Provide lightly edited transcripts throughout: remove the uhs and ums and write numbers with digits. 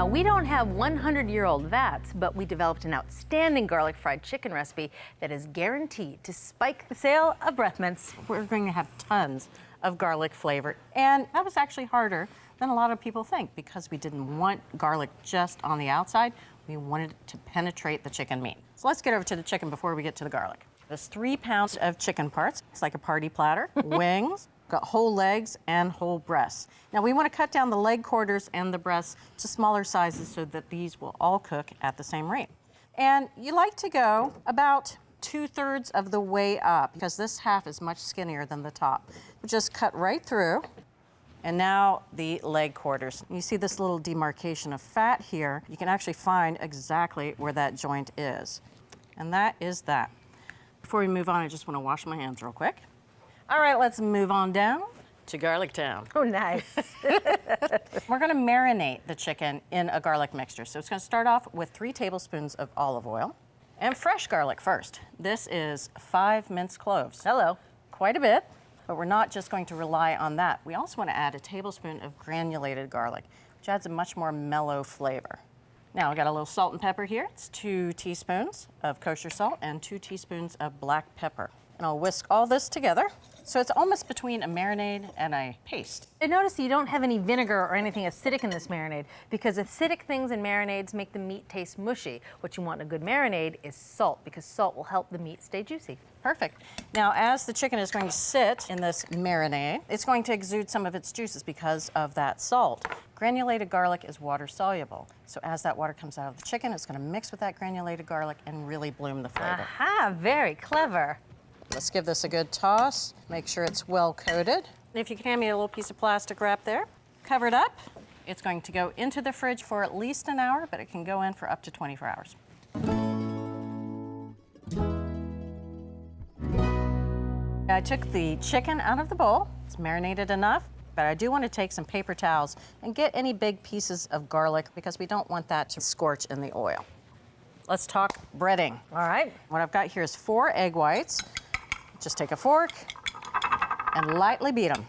Now, we don't have 100-year-old vats, but we developed an outstanding garlic fried chicken recipe that is guaranteed to spike the sale of breath mints. We're going to have tons of garlic flavor, and that was actually harder than a lot of people think because we didn't want garlic just on the outside. We wanted it to penetrate the chicken meat. So let's get over to the chicken before we get to the garlic. There's 3 pounds of chicken parts. It's like a party platter. Wings, got whole legs and whole breasts. Now we want to cut down the leg quarters and the breasts to smaller sizes so that these will all cook at the same rate. And you like to go about 2/3 of the way up because this half is much skinnier than the top. Just cut right through. And now the leg quarters. You see this little demarcation of fat here. You can actually find exactly where that joint is. And that is that. Before we move on, I just want to wash my hands real quick. All right, let's move on down to Garlic Town. Oh, nice. We're going to marinate the chicken in a garlic mixture. So it's going to start off with 3 tablespoons of olive oil and fresh garlic first. This is 5 minced cloves. Hello. Quite a bit. But we're not just going to rely on that. We also want to add a tablespoon of granulated garlic, which adds a much more mellow flavor. Now, I got a little salt and pepper here. It's 2 teaspoons of kosher salt and 2 teaspoons of black pepper. And I'll whisk all this together. So it's almost between a marinade and a paste. I notice you don't have any vinegar or anything acidic in this marinade because acidic things in marinades make the meat taste mushy. What you want in a good marinade is salt because salt will help the meat stay juicy. Perfect. Now, as the chicken is going to sit in this marinade, it's going to exude some of its juices because of that salt. Granulated garlic is water soluble. So as that water comes out of the chicken, it's going to mix with that granulated garlic and really bloom the flavor. Aha, very clever. Let's give this a good toss. Make sure it's well coated. If you can hand me a little piece of plastic wrap there, cover it up. It's going to go into the fridge for at least an hour, but it can go in for up to 24 hours. I took the chicken out of the bowl. It's marinated enough, but I do want to take some paper towels and get any big pieces of garlic because we don't want that to scorch in the oil. Let's talk breading. All right. What I've got here is 4 egg whites. Just take a fork and lightly beat them.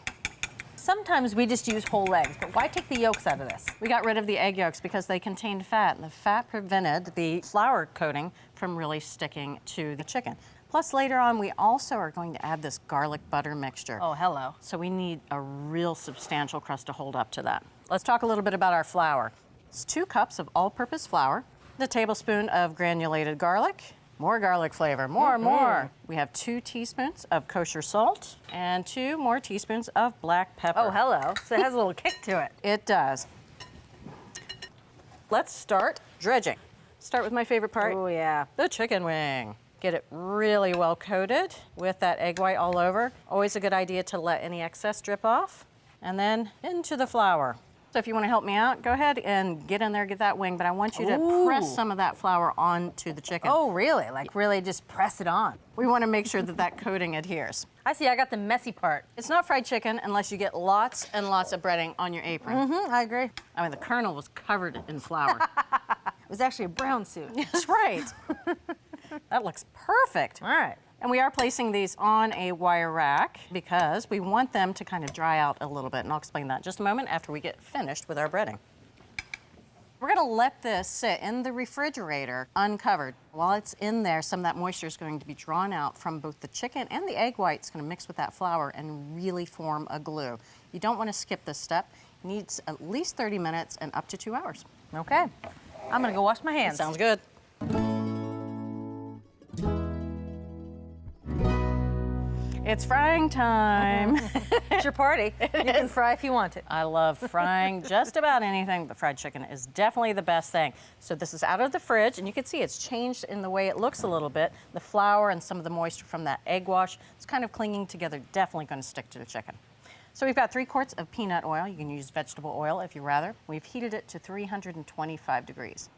Sometimes we just use whole eggs, but why take the yolks out of this? We got rid of the egg yolks because they contained fat, and the fat prevented the flour coating from really sticking to the chicken. Plus, later on, we also are going to add this garlic butter mixture. Oh, hello. So we need a real substantial crust to hold up to that. Let's talk a little bit about our flour. It's 2 cups of all-purpose flour, a tablespoon of granulated garlic, more garlic flavor, more. We have 2 teaspoons of kosher salt and 2 more teaspoons of black pepper. Oh, hello. So it has a little kick to it. It does. Let's start dredging. Start with my favorite part. Oh, yeah. The chicken wing. Get it really well coated with that egg white all over. Always a good idea to let any excess drip off. And then into the flour. So if you want to help me out, go ahead and get in there, get that wing, but I want you to press some of that flour onto the chicken. Oh, really? Like really just press it on. We want to make sure that that coating adheres. I see, I got the messy part. It's not fried chicken unless you get lots and lots of breading on your apron. I agree. I mean, the kernel was covered in flour. It was actually a brown suit. That's right. That looks perfect. All right. And we are placing these on a wire rack because we want them to kind of dry out a little bit. And I'll explain that in just a moment after we get finished with our breading. We're going to let this sit in the refrigerator uncovered. While it's in there, some of that moisture is going to be drawn out from both the chicken and the egg white. It's going to mix with that flour and really form a glue. You don't want to skip this step. It needs at least 30 minutes and up to 2 hours. Okay. I'm going to go wash my hands. Sounds good. It's frying time. It's your party. You can fry if you want it. I love frying just about anything, but fried chicken is definitely the best thing. So this is out of the fridge, and you can see it's changed in the way it looks a little bit. The flour and some of the moisture from that egg wash, it's kind of clinging together, definitely going to stick to the chicken. So we've got 3 quarts of peanut oil. You can use vegetable oil if you rather. We've heated it to 325 degrees.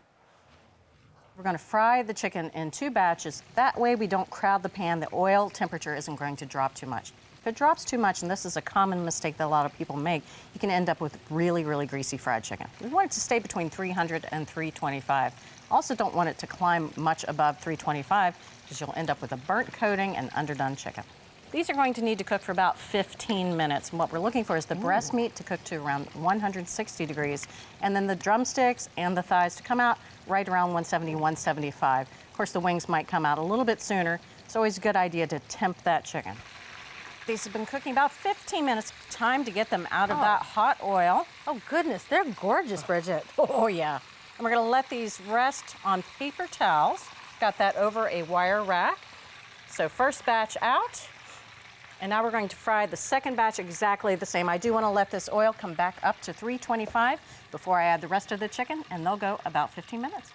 We're going to fry the chicken in 2 batches. That way we don't crowd the pan. The oil temperature isn't going to drop too much. If it drops too much, and this is a common mistake that a lot of people make, you can end up with really, really greasy fried chicken. We want it to stay between 300 and 325. Also don't want it to climb much above 325 because you'll end up with a burnt coating and underdone chicken. These are going to need to cook for about 15 minutes. And what we're looking for is the breast meat to cook to around 160 degrees, and then the drumsticks and the thighs to come out right around 170, 175. Of course, the wings might come out a little bit sooner. It's always a good idea to temp that chicken. These have been cooking about 15 minutes. Time to get them out of that hot oil. Oh goodness, they're gorgeous, Bridget. Oh yeah. And we're gonna let these rest on paper towels. Got that over a wire rack. So first batch out. And now we're going to fry the second batch exactly the same. I do want to let this oil come back up to 325 before I add the rest of the chicken, and they'll go about 15 minutes.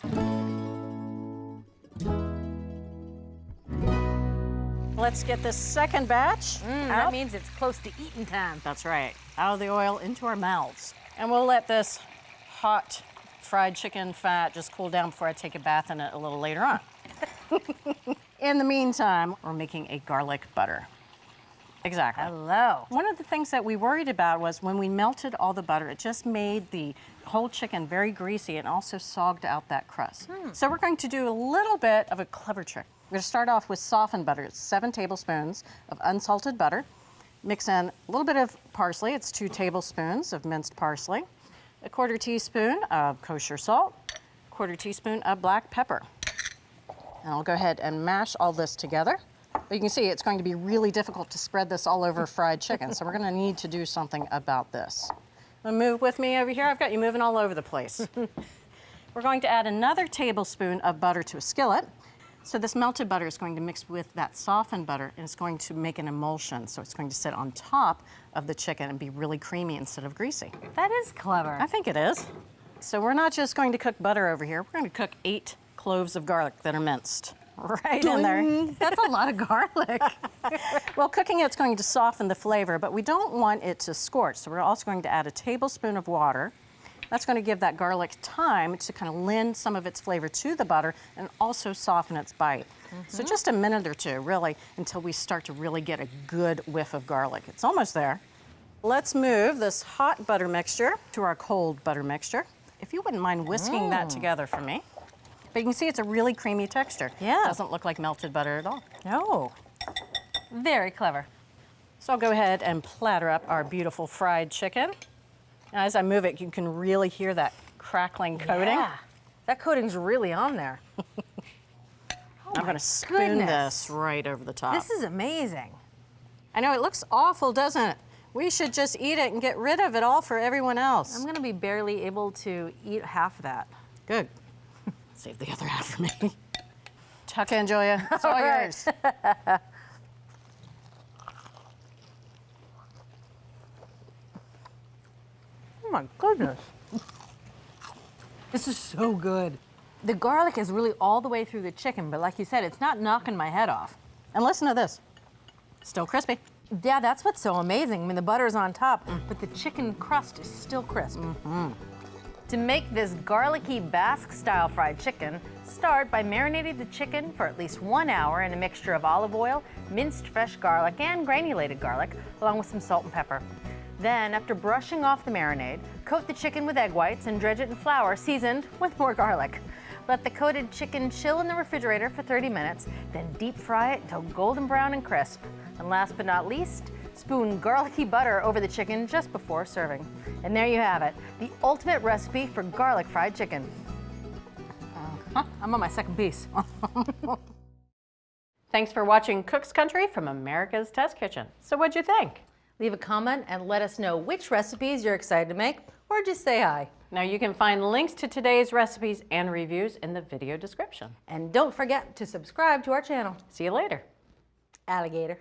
Let's get this second batch out. That means it's close to eating time. That's right. Out of the oil into our mouths. And we'll let this hot fried chicken fat just cool down before I take a bath in it a little later on. In the meantime, we're making a garlic butter. Exactly. Hello. One of the things that we worried about was when we melted all the butter, it just made the whole chicken very greasy and also sogged out that crust. So we're going to do a little bit of a clever trick. We're going to start off with softened butter. It's 7 tablespoons of unsalted butter. Mix in a little bit of parsley. It's 2 tablespoons of minced parsley. A 1/4 teaspoon of kosher salt. 1/4 teaspoon of black pepper. And I'll go ahead and mash all this together. But you can see it's going to be really difficult to spread this all over fried chicken, so we're going to need to do something about this. Move with me over here. I've got you moving all over the place. We're going to add another tablespoon of butter to a skillet. So this melted butter is going to mix with that softened butter, and it's going to make an emulsion. So it's going to sit on top of the chicken and be really creamy instead of greasy. That is clever. I think it is. So we're not just going to cook butter over here. We're going to cook 8 cloves of garlic that are minced. Right in there. That's a lot of garlic. Well, cooking it's going to soften the flavor, but we don't want it to scorch. So we're also going to add a tablespoon of water. That's going to give that garlic time to kind of lend some of its flavor to the butter and also soften its bite. So just a minute or two, really, until we start to really get a good whiff of garlic. It's almost there. Let's move this hot butter mixture to our cold butter mixture. If you wouldn't mind whisking that together for me. But you can see it's a really creamy texture. Yeah. It doesn't look like melted butter at all. No. Very clever. So I'll go ahead and platter up our beautiful fried chicken. Now, as I move it, you can really hear that crackling coating. Yeah. That coating's really on there. I'm going to spoon goodness. this right over the top. This is amazing. I know, it looks awful, doesn't it? We should just eat it and get rid of it all for everyone else. I'm going to be barely able to eat half of that. Good. Save the other half for me. Tuck in, Julia. It's all yours. Oh my goodness. This is so good. The garlic is really all the way through the chicken, but like you said, it's not knocking my head off. And listen to this. Still crispy. Yeah, that's what's so amazing. I mean, the butter's on top, but the chicken crust is still crisp. To make this garlicky Basque-style fried chicken, start by marinating the chicken for at least 1 hour in a mixture of olive oil, minced fresh garlic, and granulated garlic, along with some salt and pepper. Then, after brushing off the marinade, coat the chicken with egg whites and dredge it in flour seasoned with more garlic. Let the coated chicken chill in the refrigerator for 30 minutes, then deep fry it until golden brown and crisp. And last but not least, spoon garlicky butter over the chicken just before serving. And there you have it, the ultimate recipe for garlic fried chicken. I'm on my second piece. Thanks for watching Cook's Country from America's Test Kitchen. So what'd you think? Leave a comment and let us know which recipes you're excited to make, or just say hi. Now you can find links to today's recipes and reviews in the video description. And don't forget to subscribe to our channel. See you later. Alligator.